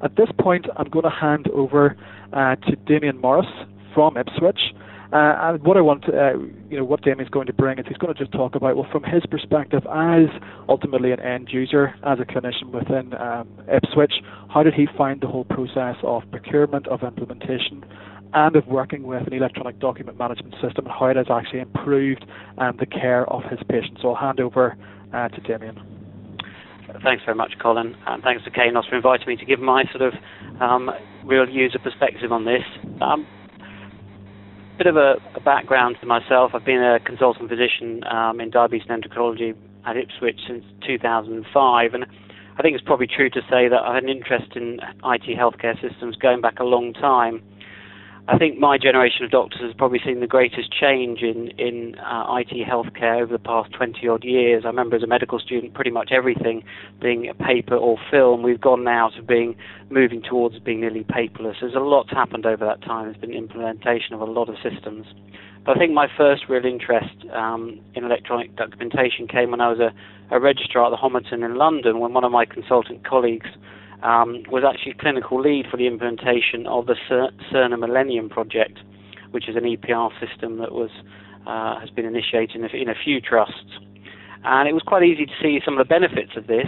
At this point, I'm going to hand over to Damian Morris from Ipswich. And what I want, what Damian's going to bring is he's going to just talk about, well, from his perspective as ultimately an end user, as a clinician within Ipswich, how did he find the whole process of procurement, of implementation, and of working with an electronic document management system, and how it has actually improved the care of his patients. So I'll hand over to Damian. Thanks very much, Colin, and thanks to Kainos for inviting me to give my sort of real user perspective on this. Bit of a background to myself. I've been a consultant physician in diabetes and endocrinology at Ipswich since 2005, and I think it's probably true to say that I had an interest in IT healthcare systems going back a long time. I think my generation of doctors has probably seen the greatest change in IT healthcare over the past 20-odd years. I remember as a medical student pretty much everything being paper or film. We've gone now to moving towards being nearly paperless. There's a lot happened over that time. There's been implementation of a lot of systems. But I think my first real interest in electronic documentation came when I was a registrar at the Homerton in London, when one of my consultant colleagues was actually clinical lead for the implementation of the Cerner Millennium Project, which is an EPR system that has been initiated in a few trusts. And it was quite easy to see some of the benefits of this,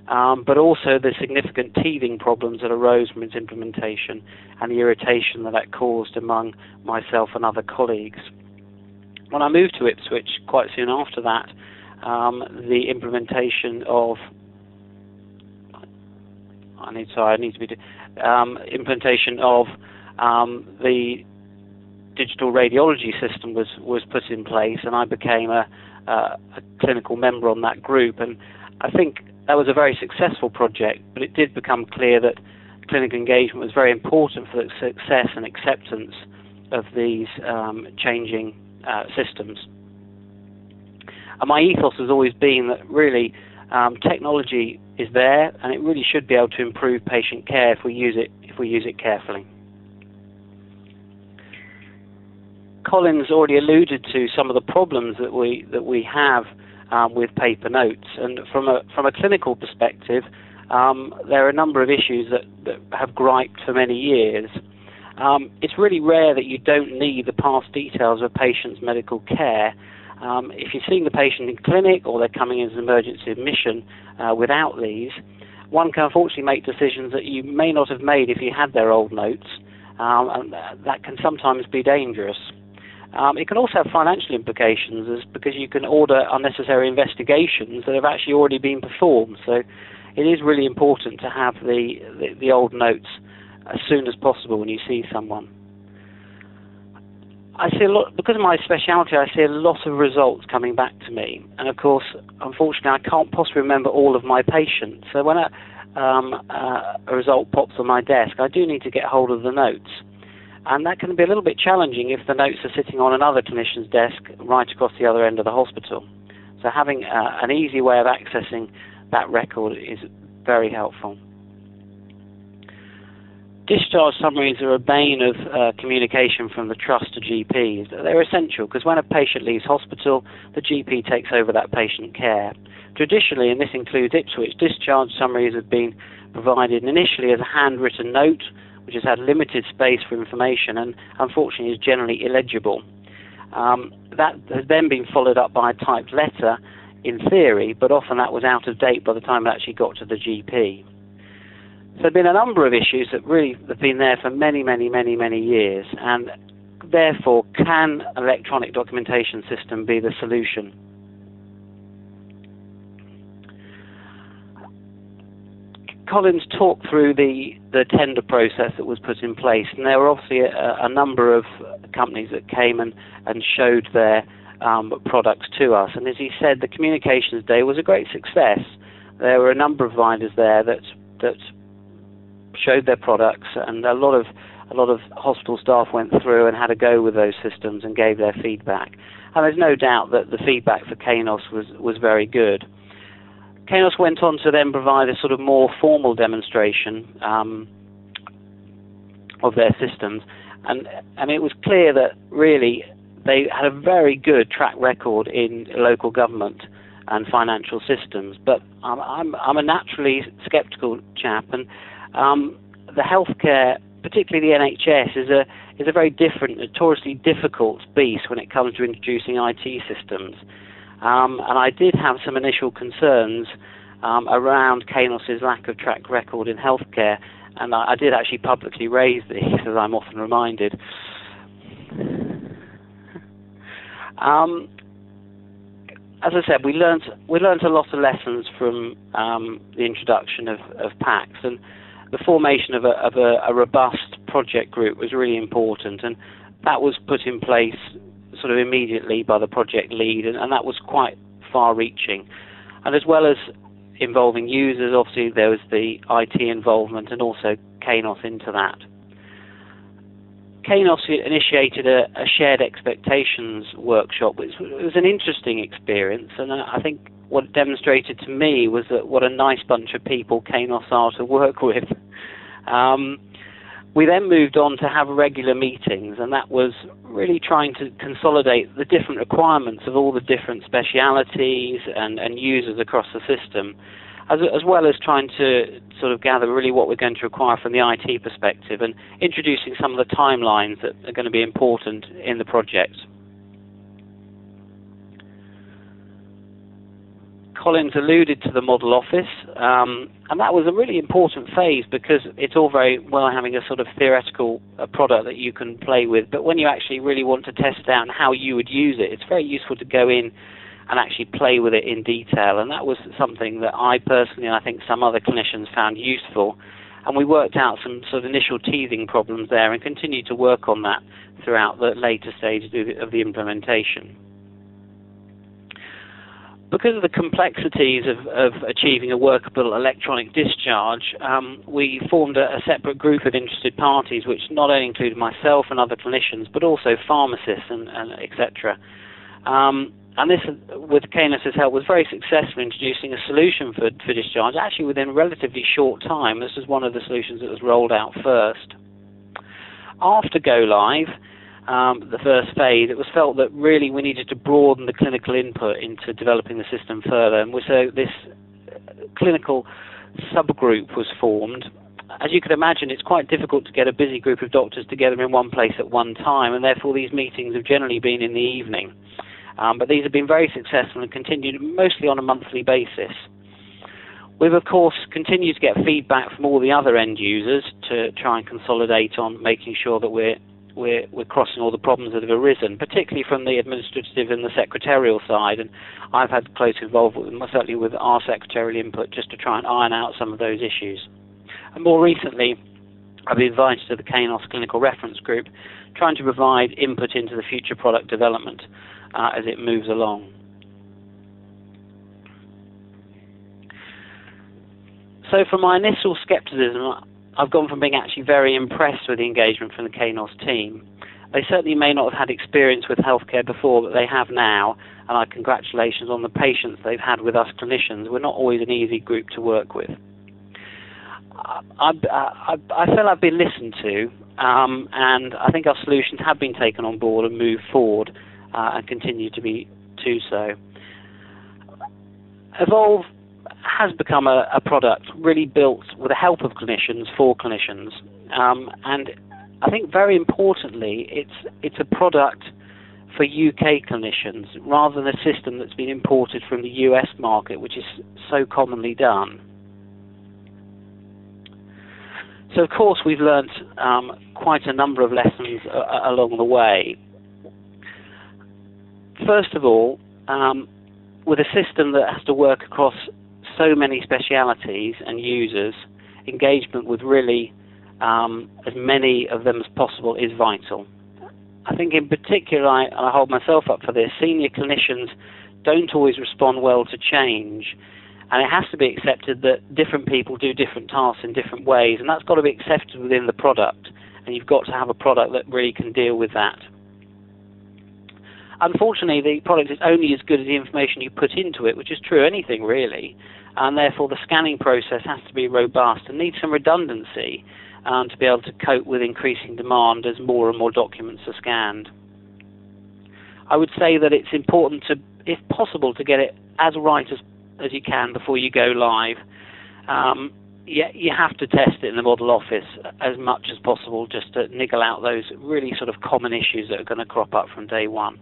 but also the significant teething problems that arose from its implementation and the irritation that caused among myself and other colleagues. When I moved to Ipswich quite soon after that, the implementation of implementation of the digital radiology system was put in place, and I became a clinical member on that group. And I think that was a very successful project, but it did become clear that clinical engagement was very important for the success and acceptance of these changing systems. And my ethos has always been that really technology is there, and it really should be able to improve patient care if we use it carefully. Colin's already alluded to some of the problems that we have with paper notes, and from a clinical perspective, there are a number of issues that have griped for many years. It's really rare that you don't need the past details of a patient's medical care. If you're seeing the patient in clinic or they're coming in as an emergency admission without these, one can unfortunately make decisions that you may not have made if you had their old notes, and that can sometimes be dangerous. It can also have financial implications, because you can order unnecessary investigations that have actually already been performed. So it is really important to have the old notes as soon as possible when you see someone. I see a lot, because of my speciality, I see a lot of results coming back to me. And of course, unfortunately, I can't possibly remember all of my patients. So when a result pops on my desk, I do need to get hold of the notes. And that can be a little bit challenging if the notes are sitting on another clinician's desk right across the other end of the hospital. So having an easy way of accessing that record is very helpful. Discharge summaries are a bane of communication from the trust to GPs. They're essential because when a patient leaves hospital, the GP takes over that patient care. Traditionally, and this includes Ipswich, discharge summaries have been provided initially as a handwritten note, which has had limited space for information and unfortunately is generally illegible. That has then been followed up by a typed letter in theory, but often that was out of date by the time it actually got to the GP. So there have been a number of issues that really have been there for many, many, many, many years, and therefore can an electronic documentation system be the solution? Colin's talked through the tender process that was put in place, and there were obviously a number of companies that came and showed their products to us. And as he said, the Communications Day was a great success. There were a number of providers there that showed their products, and a lot of hospital staff went through and had a go with those systems and gave their feedback. And there's no doubt that the feedback for Kainos was very good. Kainos went on to then provide a sort of more formal demonstration of their systems, and it was clear that really they had a very good track record in local government and financial systems. But I'm a naturally sceptical chap, and the healthcare, particularly the NHS, is a very different, notoriously difficult beast when it comes to introducing IT systems. And I did have some initial concerns around Kainos's lack of track record in healthcare, and I did actually publicly raise this, as I'm often reminded. As I said, we learnt a lot of lessons from the introduction of PACS, and the formation of a robust project group was really important, and that was put in place sort of immediately by the project lead, and that was quite far-reaching. And as well as involving users, obviously there was the IT involvement and also Kainos into that. Kainos initiated a shared expectations workshop, which was an interesting experience, and I think what it demonstrated to me was that what a nice bunch of people Kainos are to work with. We then moved on to have regular meetings, and that was really trying to consolidate the different requirements of all the different specialities and users across the system, as well as trying to sort of gather really what we're going to require from the IT perspective and introducing some of the timelines that are going to be important in the project. Colin's alluded to the model office, and that was a really important phase because it's all very well having a sort of theoretical product that you can play with, but when you actually really want to test out how you would use it, it's very useful to go in and actually play with it in detail, and that was something that I personally, and I think some other clinicians, found useful, and we worked out some sort of initial teething problems there and continued to work on that throughout the later stages of the implementation. Because of the complexities of achieving a workable electronic discharge, we formed a separate group of interested parties, which not only included myself and other clinicians, but also pharmacists and etc. And this, with Kainos's help, was very successful in introducing a solution for discharge, actually within a relatively short time. This was one of the solutions that was rolled out first. After go live, the first phase, it was felt that really we needed to broaden the clinical input into developing the system further, and so this clinical subgroup was formed. As you can imagine, it's quite difficult to get a busy group of doctors together in one place at one time, and therefore these meetings have generally been in the evening. But these have been very successful and continued mostly on a monthly basis. We've, of course, continued to get feedback from all the other end users to try and consolidate on making sure that we're crossing all the problems that have arisen, particularly from the administrative and the secretarial side, and I've had close involvement, certainly with our secretarial input, just to try and iron out some of those issues. And more recently, I've been invited to the Kainos Clinical Reference Group, trying to provide input into the future product development as it moves along. So from my initial scepticism, I've gone from being actually very impressed with the engagement from the Kainos team. They certainly may not have had experience with healthcare before, but they have now, and our congratulations on the patience they've had with us clinicians. We're not always an easy group to work with. I feel I've been listened to, and I think our solutions have been taken on board and moved forward and continue to be so. Evolve has become a product really built with the help of clinicians for clinicians, and I think very importantly it's a product for UK clinicians rather than a system that's been imported from the US market, which is so commonly done. So of course we've learnt quite a number of lessons along the way. First of all, with a system that has to work across so many specialities and users, engagement with really as many of them as possible is vital. I think in particular, I hold myself up for this, senior clinicians don't always respond well to change, and it has to be accepted that different people do different tasks in different ways, and that's got to be accepted within the product, and you've got to have a product that really can deal with that. Unfortunately, the product is only as good as the information you put into it, which is true of anything really, and therefore the scanning process has to be robust and needs some redundancy to be able to cope with increasing demand as more and more documents are scanned. I would say that it's important to if possible, to get it as right as you can before you go live. You have to test it in the model office as much as possible, just to niggle out those really sort of common issues that are going to crop up from day one.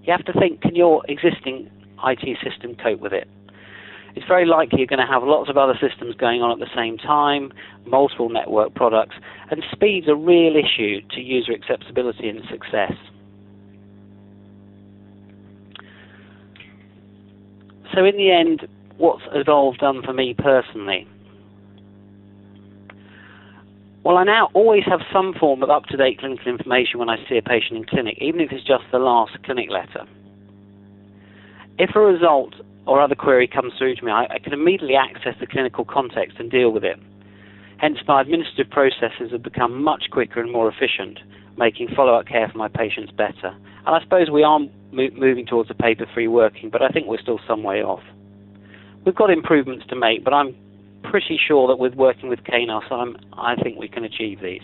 You have to think, can your existing IT system cope with it? It's very likely you're going to have lots of other systems going on at the same time, multiple network products, and speed's a real issue to user acceptability and success. So in the end, what's Evolve done for me personally? Well, I now always have some form of up-to-date clinical information when I see a patient in clinic, even if it's just the last clinic letter. If a result or other query comes through to me, I can immediately access the clinical context and deal with it. Hence, my administrative processes have become much quicker and more efficient, making follow-up care for my patients better. And I suppose we are moving towards a paper-free working, but I think we're still some way off. We've got improvements to make, but I'm pretty sure that with working with KNOS, I think we can achieve these.